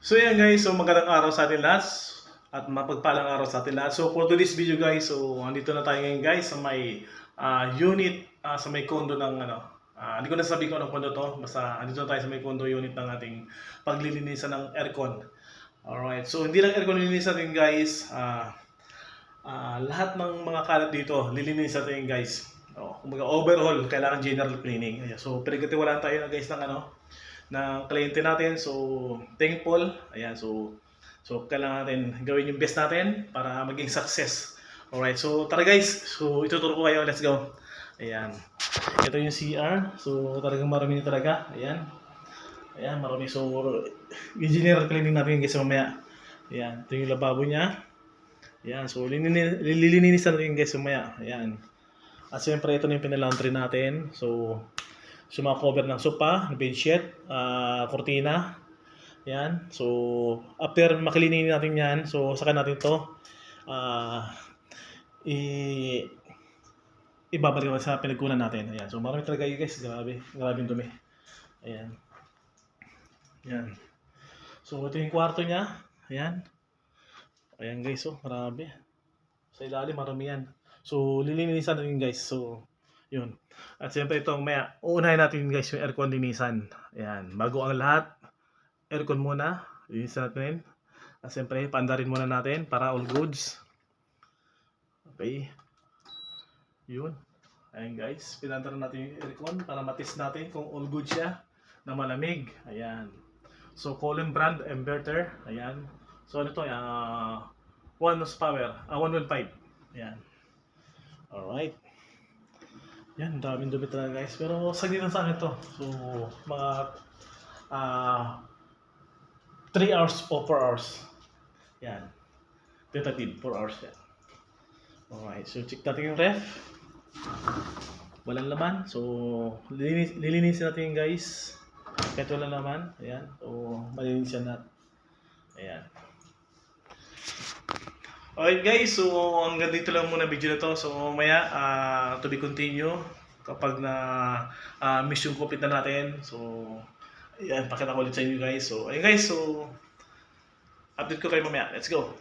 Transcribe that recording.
So yan guys, so magandang araw sa atin lahat at mapagpalang araw sa atin lahat. So for today's video guys, so andito na tayo ngayon guys sa may unit sa may condo ng hindi ko na sabihin ko anong condo to, basta andito na tayo sa may condo unit ng ating paglilinisan ng aircon. Alright, so hindi lang aircon lilinisan natin guys, lahat ng mga kalat dito lilinisan natin guys. Kumbaga overall, kailangan general cleaning. Ayan, so pinagkatiwalaan tayo na guys ng kliyente natin. So thankful. Ayan, so kailangan natin gawin yung best natin para maging success. Alright, so tara guys. So ituturo ko kayo. Let's go. Ayan. Ito yung CR. So talagang marami talaga. Ayan. Ayan, marami. So general cleaning natin guys mamaya. Ayan, ito yung lababo niya. Ayan, so lilinisan natin guys mamaya. Ayan. At siyempre ito na yung pinalaundry natin. So mga cover ng sopa, bedsheet, kortina. Yan. So after makilinin natin yan, so saka natin to ibabalik naman sa pinagkunan natin. Ayan. So marami talaga yun guys. Grabe yung dumi. Ayan. Yan. So ito yung kwarto niya. Ayan. Ayan guys. So marami. Sa ilalim marami yan. So lilinisan natin guys. So yun. At siyempre itong maya, uunahin natin guys yung aircon linisan. Ayan, bago ang lahat, aircon muna, linisan natin. At siyempre, paandarin muna natin para all goods. Okay. Yun. Ayan guys, pinandarin natin yung aircon para matest natin kung all good siya na malamig. Ayan. So, Colin brand inverter. Ayan. So, ano to? 1 horsepower. 115. Ayan. Alright. Yan, daming dumi talaga guys. Pero saglit lang sa akin to. So, mga 3 hours o 4 hours. Yan. Tentative, 4 hours yan. Alright, so check natin yung ref. Walang laman. So, lilinisin natin yung guys. Kahit walang laman. Ayan. So, malinisin natin. Ayan. Alright guys, so hanggang dito lang muna video na to. So maya, to be continue kapag na mission complete na natin. So ayan, pakita ko ulit sa inyo guys. So ayun guys, so update ko kayo mamaya. Let's go!